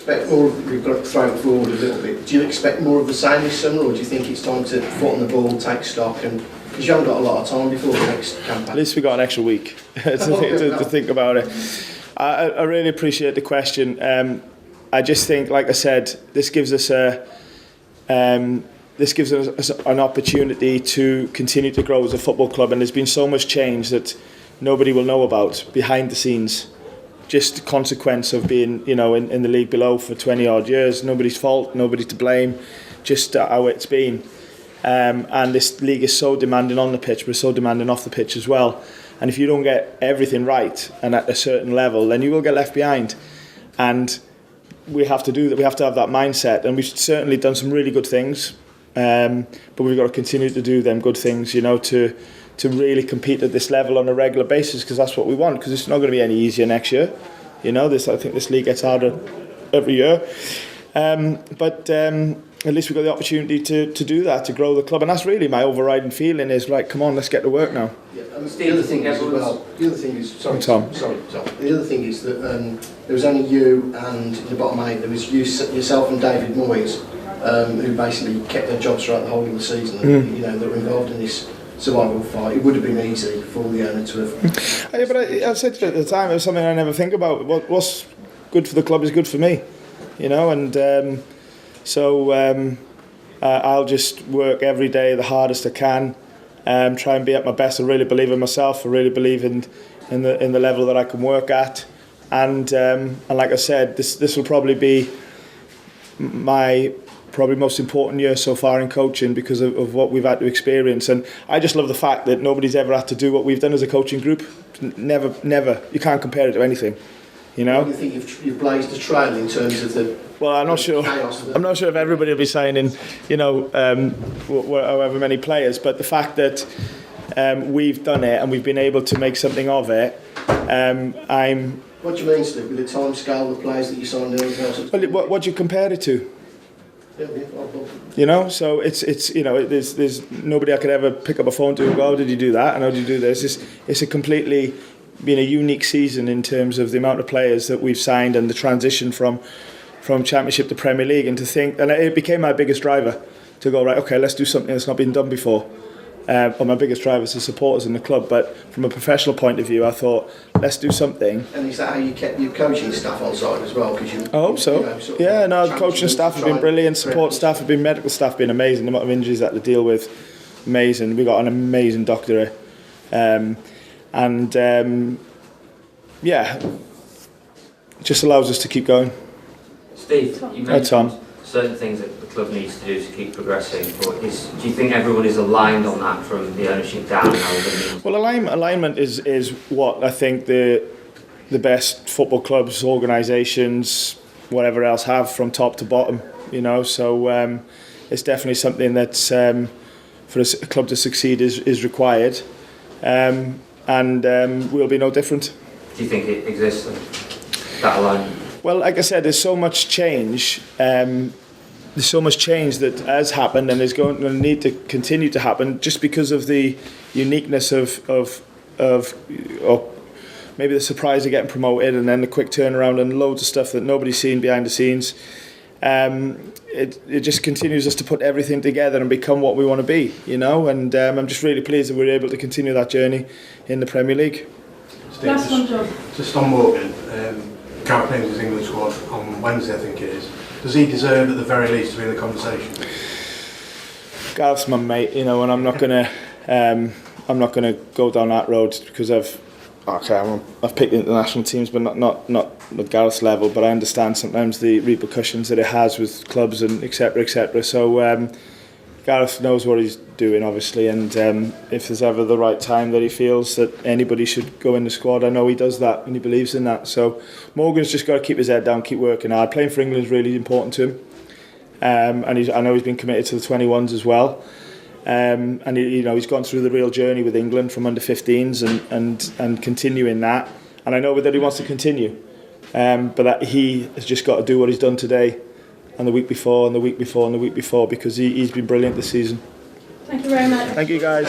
expect more? We've got to throw it forward a little bit. Do you expect more of the same this summer, or do you think it's time to foot on the ball, take stock, and because you haven't got a lot of time before the next campaign? At least we got an extra week to think about it. I really appreciate the question. I just think, like I said, this gives us an opportunity to continue to grow as a football club, and there's been so much change that nobody will know about behind the scenes. Just the consequence of being, in the league below for 20 odd years. Nobody's fault, nobody to blame, just how it's been. And this league is so demanding on the pitch, but so demanding off the pitch as well. And if you don't get everything right and at a certain level, then you will get left behind. And we have to do that. We have to have that mindset. And we've certainly done some really good things, but we've got to continue to do them good things, to really compete at this level on a regular basis, because that's what we want. Because it's not going to be any easier next year. I think this league gets harder every year. But at least we've got the opportunity to do that, to grow the club, and that's really my overriding feeling is like, come on, let's get to work now. Yeah, the other thing is, Tom. The other thing is that there was only you and in the bottom eight. There was yourself and David Moyes, who basically kept their jobs throughout the whole of the season. And, that were involved in this survival fight. It would have been easy for the owner to have. Yeah, but I said to you at the time, it was something I never think about. What's good for the club is good for me, and. So I'll just work every day the hardest I can, try and be at my best. I really believe in myself. I really believe in the level that I can work at, and like I said, this will probably be my most important year so far in coaching because of what we've had to experience. And I just love the fact that nobody's ever had to do what we've done as a coaching group. Never. You can't compare it to anything. Do you think you've blazed a trail in terms of the? Well, I'm not sure. I'm not sure if everybody will be signing, however many players. But the fact that we've done it and we've been able to make something of it, What do you mean, Steve? With the time scale, the players that you signed there? Well, what do you compare it to? So it's there's nobody I could ever pick up a phone to and go, how did you do that and how did you do this? It's a completely been a unique season in terms of the amount of players that we've signed and the transition from Championship to Premier League, and to think, and it became my biggest driver to go, right, okay, let's do something that's not been done before. My biggest driver is the supporters in the club, but from a professional point of view, I thought, let's do something. And is that how you kept your coaching staff on side as well? I hope so. The coaching staff have been brilliant, support staff have been, medical staff have been amazing. The amount of injuries that to deal with, amazing. We got an amazing doctor here. It just allows us to keep going. Steve, you mentioned certain things that the club needs to do to keep progressing, but do you think everyone is aligned on that from the ownership down? Well, alignment is what I think the best football clubs, organisations, whatever else have from top to bottom, so it's definitely something that's for a club to succeed is required. We'll be no different. Do you think it exists, that alignment? Well, like I said, there's so much change. There's so much change that has happened and is going to need to continue to happen, just because of the uniqueness of maybe the surprise of getting promoted and then the quick turnaround and loads of stuff that nobody's seen behind the scenes. It just continues us to put everything together and become what we want to be, and I'm just really pleased that we're able to continue that journey in the Premier League. Last one, John. Just on Morgan, campaigns his England squad on Wednesday, I think it is. Does he deserve at the very least to be in the conversation? Gareth's my mate, and I'm not gonna go down that road because I've picked international teams, but not at Gareth's level. But I understand sometimes the repercussions that it has with clubs and etc. So Gareth knows what he's doing, obviously, and if there's ever the right time that he feels that anybody should go in the squad, I know he does that and he believes in that. So Morgan's just got to keep his head down, keep working hard. Playing for England is really important to him, and I know he's been committed to the 21s as well. And he's gone through the real journey with England from under 15s and continuing that. And I know that he wants to continue, but that he has just got to do what he's done today, and the week before, and the week before, and the week before, because he's been brilliant this season. Thank you very much. Thank you, guys.